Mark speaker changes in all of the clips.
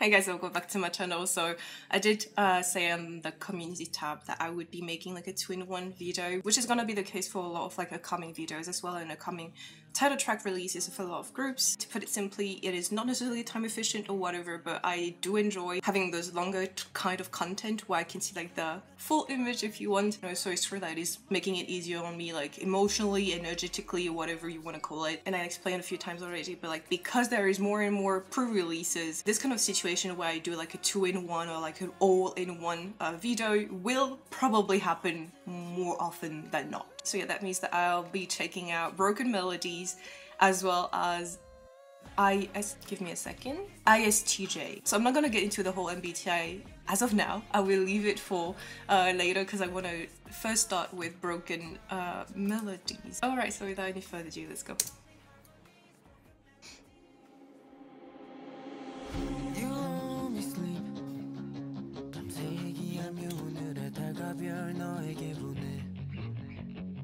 Speaker 1: Hi guys, welcome back to my channel. So I did say on the community tab that I would be making like a 2-in-1 video, which is gonna be the case for a lot of like upcoming videos as well, and upcoming title track releases for a lot of groups. To put it simply, it is not necessarily time efficient or whatever, but I do enjoy having those longer kind of content where I can see like the full image if you want. So it's true that it is making it easier on me, like emotionally, energetically, or whatever you want to call it. And I explained a few times already, but like because there is more and more pre-releases, this kind of situation where I do like a 2-in-1 or like an all-in-one video will probably happen more often than not. So yeah, that means that I'll be checking out Broken Melodies as well as give me a second, ISTJ. So I'm not gonna get into the whole MBTI as of now. I will leave it for later because I want to first start with Broken Melodies. Alright, so without any further ado, let's go.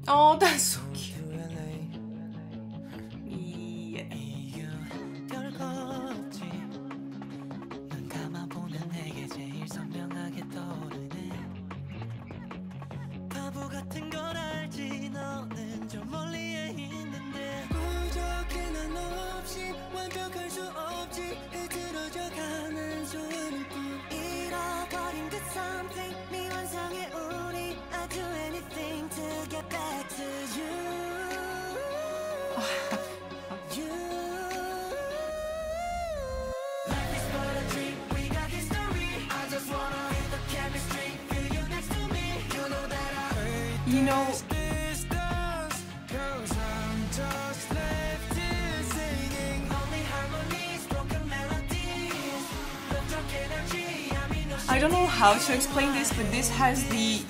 Speaker 1: Oh, that's so cute. Yeah. You know, I don't know how to explain this, but this has the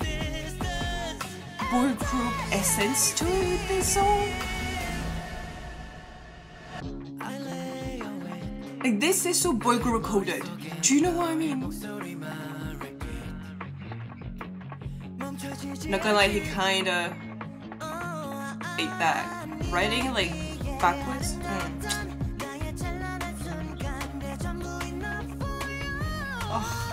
Speaker 1: boy group essence to it, this song. Like, this is so boy group coded. Do you know what I mean? Not gonna lie, he kinda ate that. Writing like backwards. Oh.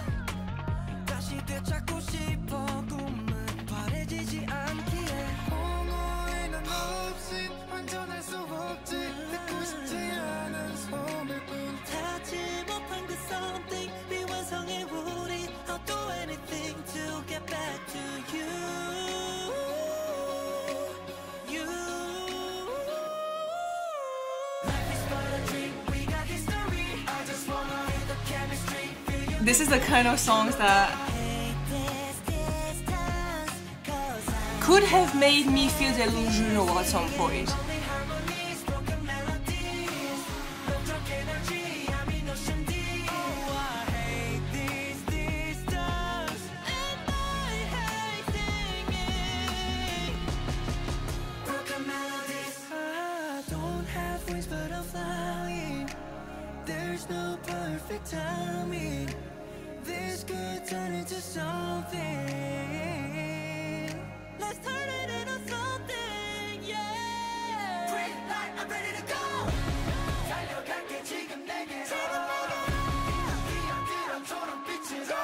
Speaker 1: This is the kind of songs that could have made me feel delusional at some point.
Speaker 2: There's no perfect timing. This could turn into something. Let's turn it into something, yeah. Green light, I'm ready to go. 달려갈게 지금 내게로. 태양처럼 빛으로.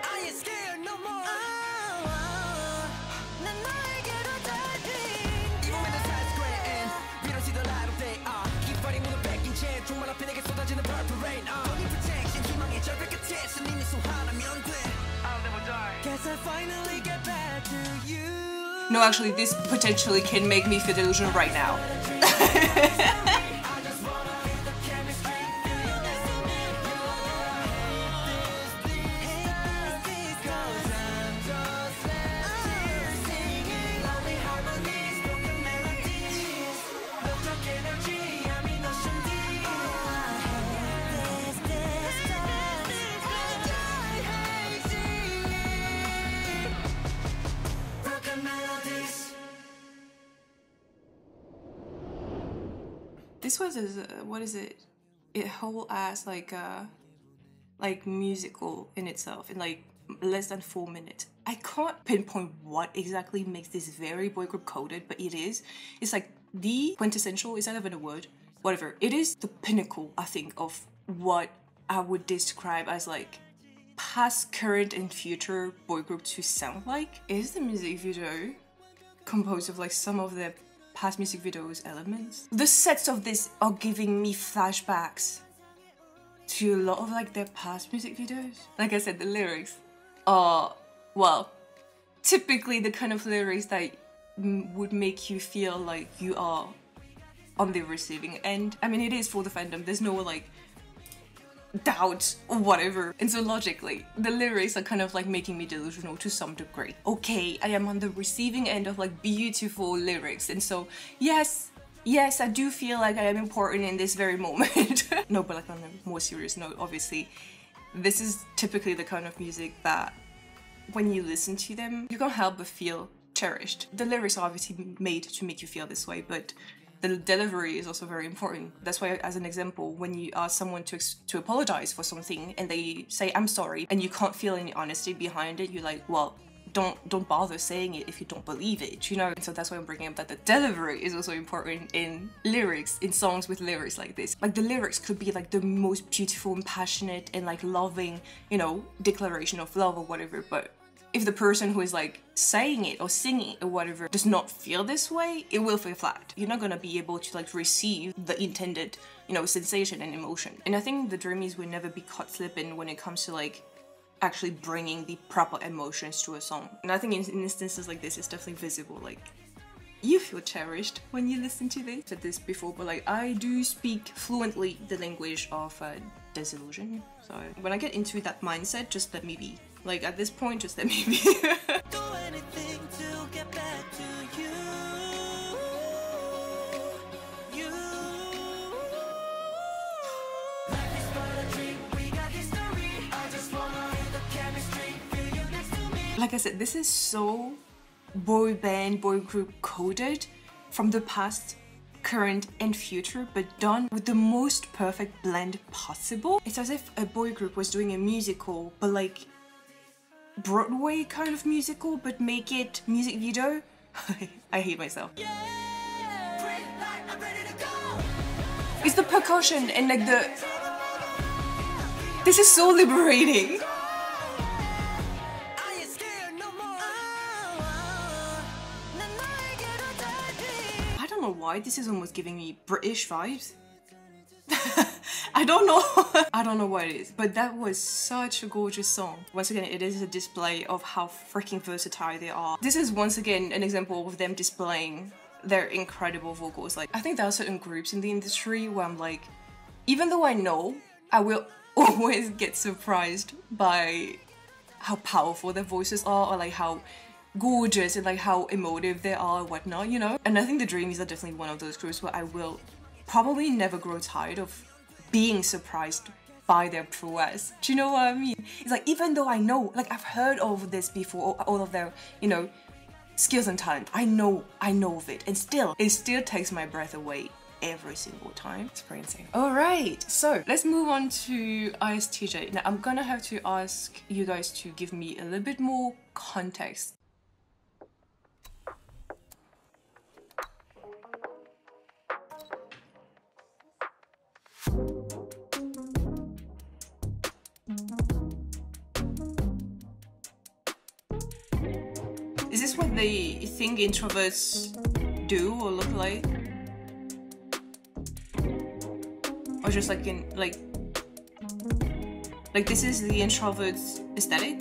Speaker 2: I ain't scared no more. 난 너에게로 달린. Even when the time's grand, we don't see the light of day. Keep fighting with a begging chance. 정말 앞에 내게 쏟아지는 purple rain. Don't need protection. 희망의 절벽 끝에서 네 미소 하나면 돼. I'll never die. Guess I finally get back to you.
Speaker 1: No, actually, this potentially can make me feel delusional right now. This was what is it? It whole ass like musical in itself in like less than 4 minutes. I can't pinpoint what exactly makes this very boy group coded, but it is. It's like the quintessential. Is that even a word? Whatever. It is the pinnacle, I think, of what I would describe as like past, current, and future boy group to sound like. Is the music video composed of like some of the past music videos elements? The sets of this are giving me flashbacks to a lot of like their past music videos. Like I said, the lyrics are, well, typically the kind of lyrics that would make you feel like you are on the receiving end. I mean, it is for the fandom, there's no like doubt or whatever. And so logically, the lyrics are kind of like making me delusional to some degree. Okay, I am on the receiving end of like beautiful lyrics, and so yes, I do feel like I am important in this very moment. No, but like on a more serious note, obviously, this is typically the kind of music that when you listen to them, you can't help but feel cherished. The lyrics are obviously made to make you feel this way, but the delivery is also very important. That's why, as an example, when you ask someone to apologize for something and they say, I'm sorry, and you can't feel any honesty behind it, you're like, well, don't bother saying it if you don't believe it, you know? And so that's why I'm bringing up that the delivery is also important in lyrics, in songs with lyrics like this. Like the lyrics could be like the most beautiful and passionate and like loving, you know, declaration of love or whatever, but if the person who is like saying it or singing it or whatever does not feel this way, it will feel flat. You're not gonna be able to like receive the intended, you know, sensation and emotion. And I think the Dreamies will never be caught slipping when it comes to like actually bringing the proper emotions to a song. And I think in instances like this, it's definitely visible. Like, you feel cherished when you listen to this. I've said this before, but like I do speak fluently the language of disillusion. So when I get into that mindset, just let me be. Like at this point, just let me be.
Speaker 2: Do anything to get back to you. Life is but a dream, we got history. I just wanna hit the chemistry, feel you next to me.
Speaker 1: Like I said, this is so boy band, boy group coded from the past, current, and future, but done with the most perfect blend possible. It's as if a boy group was doing a musical, but like Broadway kind of musical, but make it music video. I hate myself. It's the percussion and like the... This is so liberating. I don't know why this is almost giving me British vibes. I don't know. I don't know what it is, but that was such a gorgeous song. Once again, it is a display of how freaking versatile they are. This is once again an example of them displaying their incredible vocals. Like, I think there are certain groups in the industry where I'm like, even though I know, I will always get surprised by how powerful their voices are, or like how gorgeous and like how emotive they are and whatnot, you know? And I think the Dreamies are definitely one of those groups where I will probably never grow tired of being surprised by their prowess. Do you know what I mean? It's like, even though I know, like I've heard of this before, all of their, you know, skills and talent, I know of it, and still, it still takes my breath away every single time. It's pretty insane. Alright, so let's move on to ISTJ. Now I'm gonna have to ask you guys to give me a little bit more context. Is this what they think introverts do or look like? Or just like in like this is the introvert's aesthetic?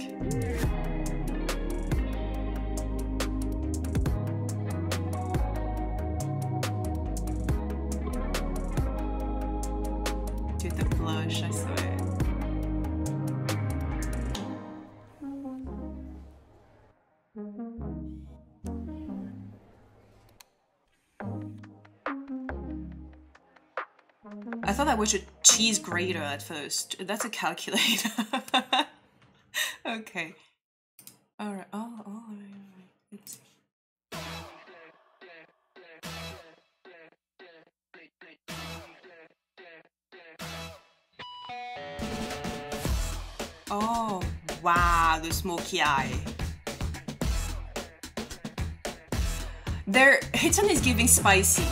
Speaker 1: Dude, the blush, I swear. I thought that was a cheese grater at first. That's a calculator. Okay. Alright. Oh, right. Let's see. Oh, wow, the smoky eye. Their Hiton is giving spicy.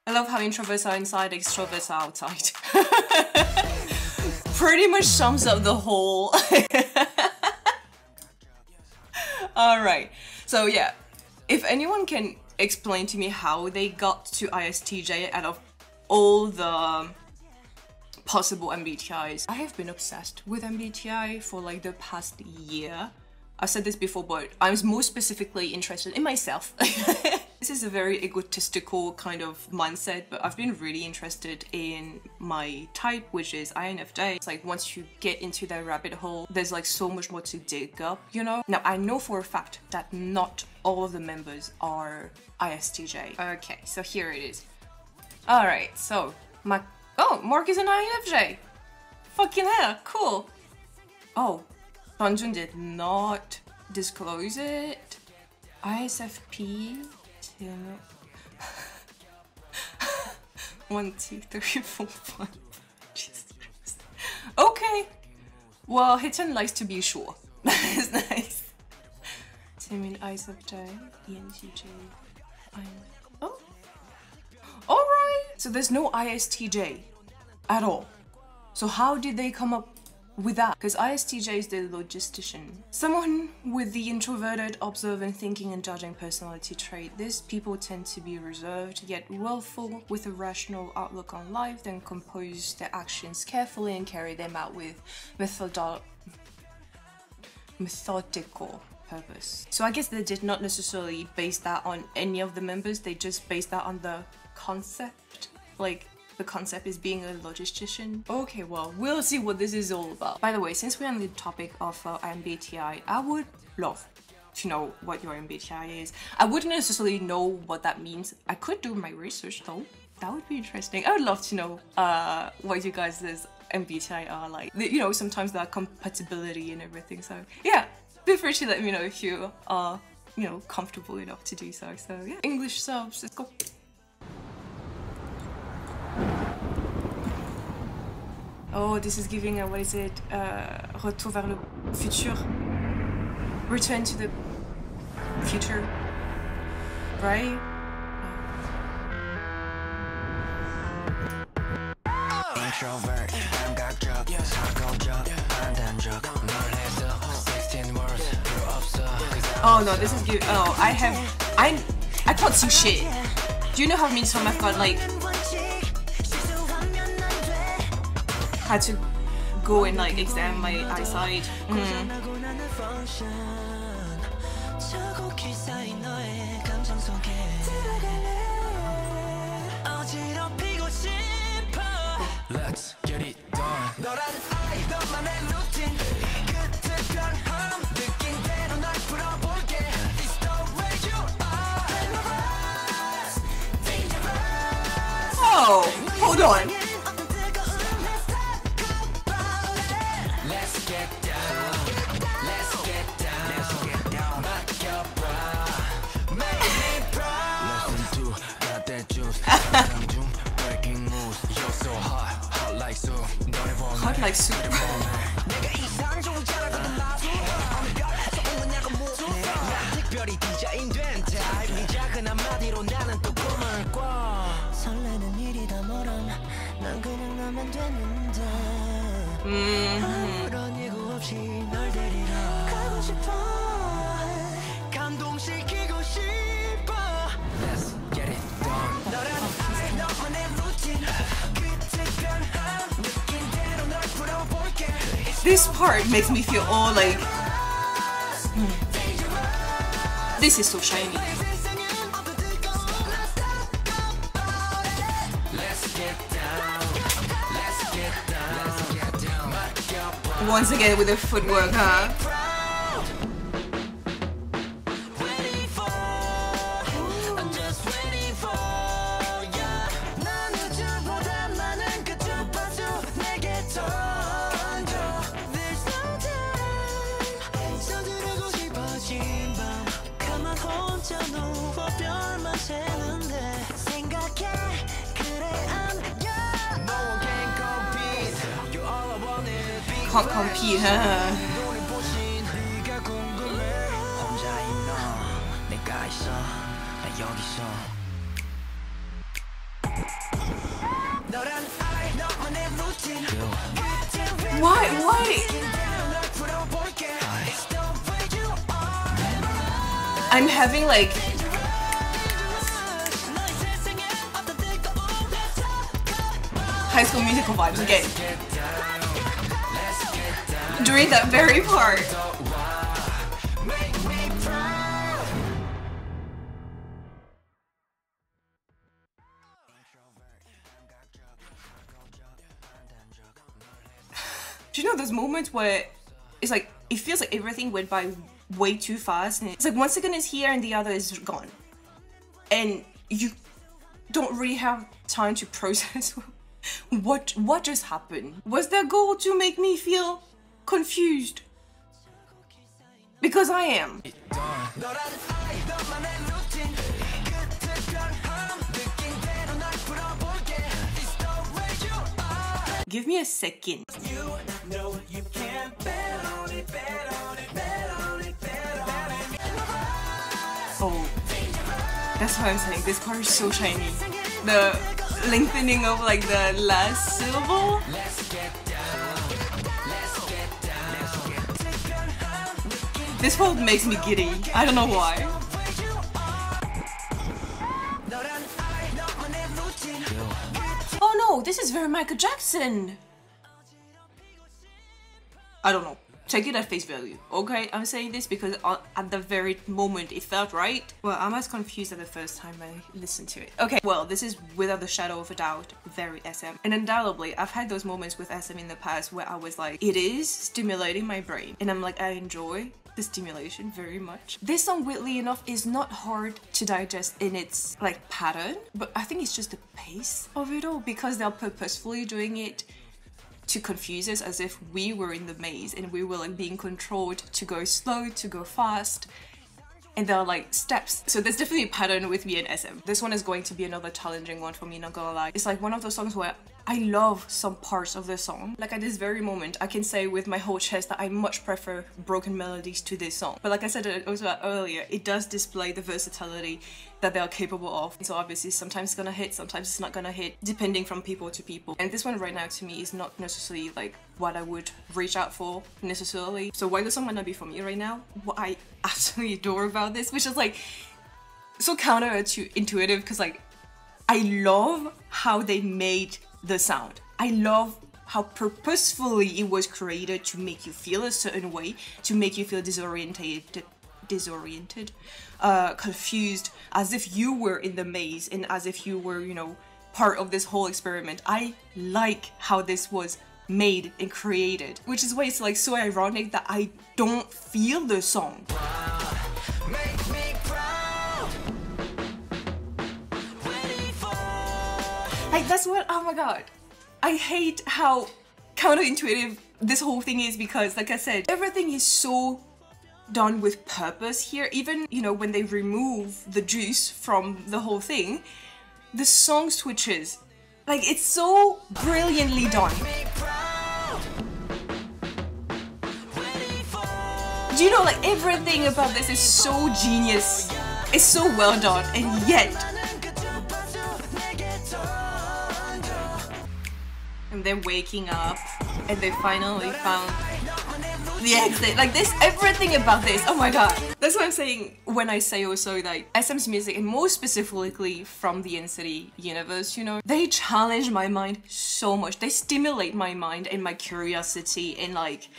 Speaker 1: I love how introverts are inside, extroverts are outside. Pretty much sums up the whole. Alright, so yeah, if anyone can explain to me how they got to ISTJ out of all the possible MBTIs. I have been obsessed with MBTI for like the past year. I've said this before, but I'm more specifically interested in myself. This is a very egotistical kind of mindset, but I've been really interested in my type, which is INFJ. It's like once you get into that rabbit hole, there's like so much more to dig up, you know? Now, I know for a fact that not all of the members are ISTJ. Okay, so here it is. Alright, so Mark is an INFJ! Fucking hell, cool! Oh, Banjun did not disclose it. ISFP. 1, 2, 3, 4, 5. Jesus Christ. Okay. Well, Hitan likes to be sure. That's nice. Timin, ISFJ, NCT, oh. Alright. So there's no ISTJ at all. So how did they come up with that? Because ISTJ is the logistician. Someone with the introverted, observant, thinking and judging personality trait. These people tend to be reserved, yet willful, with a rational outlook on life, then compose their actions carefully and carry them out with methodical purpose. So I guess they did not necessarily base that on any of the members, they just based that on the concept. Like, the concept is being a logistician. Okay, well, we'll see what this is all about. By the way, since we're on the topic of MBTI, I would love to know what your MBTI is. I wouldn't necessarily know what that means. I could do my research though. That would be interesting. I would love to know what you guys' MBTI are like. You know, sometimes that compatibility and everything. So yeah, feel free to let me know if you are, you know, comfortable enough to do so. So yeah, English subs, let's go. Oh, this is giving a, what is it? Retour vers le futur. Return to the future. Right?
Speaker 2: Introvert, 감각적, 사고적, 판단적, 널 해서 16 words, 필요 없어.
Speaker 1: Oh no, this is good. Oh, I can't see shit. Do you know how many times I've got like had to go and like examine my eyesight?
Speaker 2: Let's get it done.
Speaker 1: Oh, hold on.
Speaker 2: Let's get down. Let's get down. Let's get down. Make me proud. Listen to got that juice. Breaking moves. You're so hot, hot like soup.
Speaker 1: Hot like soup.
Speaker 2: Let's get it done.
Speaker 1: This part makes me feel all like this is so shiny.
Speaker 2: Let's get down. Let's get down. Let's get down.
Speaker 1: Once again with the footwork, huh? Can't compete, huh? Why? I'm having like High School Musical vibes again during that very part. Do you know those moments where it's like it feels like everything went by way too fast, and it's like 1 second is here and the other is gone, and you don't really have time to process what just happened. Was their goal to make me feel confused? Because I am. Give me a second. Oh, that's what I'm saying. This part is so shiny. The lengthening of like the last syllable. This part makes me giddy. I don't know why. Oh no, this is very Michael Jackson. I don't know. Take it at face value, okay? I'm saying this because at the very moment it felt right. Well, I'm as confused as the first time I listened to it. Okay, well, this is without the shadow of a doubt very SM. And undoubtedly, I've had those moments with SM in the past where I was like, it is stimulating my brain. And I'm like, I enjoy the stimulation very much. This song, weirdly enough, is not hard to digest in its like pattern, but I think it's just the pace of it all, because they're purposefully doing it to confuse us, as if we were in the maze and we were like being controlled to go slow, to go fast, and there are like steps. So there's definitely a pattern with me and SM. This one is going to be another challenging one for me, not gonna lie. It's like one of those songs where I love some parts of the song. Like at this very moment, I can say with my whole chest that I much prefer Broken Melodies to this song. But like I said also earlier, it does display the versatility that they are capable of. So obviously sometimes it's gonna hit, sometimes it's not gonna hit, depending from people to people. And this one right now to me is not necessarily like what I would reach out for necessarily. So why the song might not be for me right now, what I absolutely adore about this, which is like so counterintuitive, because like I love how they made the sound. I love how purposefully it was created to make you feel a certain way, to make you feel disoriented, confused, as if you were in the maze and as if you were, you know, part of this whole experiment. I like how this was made and created, which is why it's like so ironic that I don't feel the song. Like that's what, oh my god. I hate how counterintuitive this whole thing is, because like I said, everything is so done with purpose here. Even, you know, when they remove the juice from the whole thing, the song switches. Like it's so brilliantly done. Do you know, like everything about this is so genius. It's so well done, and yet and they're waking up and they finally found the exit. Like this, everything about this, oh my god. That's what I'm saying when I say also like SM's music, and more specifically from the NCT universe, you know, they challenge my mind so much. They stimulate my mind and my curiosity, and like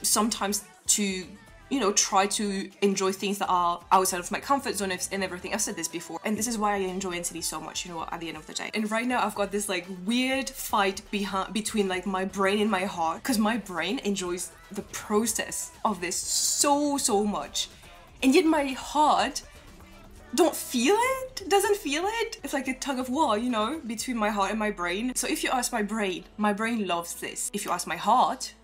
Speaker 1: sometimes to, you know, try to enjoy things that are outside of my comfort zone and everything. I've said this before, and this is why I enjoy NCT so much, you know, at the end of the day. And right now I've got this like weird fight between like my brain and my heart, because my brain enjoys the process of this so much, and yet my heart doesn't feel it. It's like a tug of war, you know, between my heart and my brain. So if you ask my brain loves this. If you ask my heart,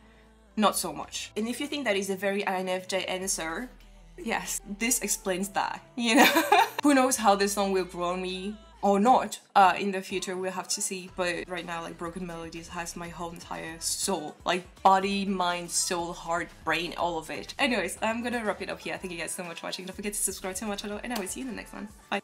Speaker 1: not so much. And if you think that is a very INFJ answer, yes, this explains that, you know. Who knows how this song will grow on me or not in the future, we'll have to see. But right now, like Broken Melodies has my whole entire soul, like body, mind, soul, heart, brain, all of it. Anyways, I'm gonna wrap it up here. Thank you guys so much for watching. Don't forget to subscribe to my channel, and I will see you in the next one. Bye.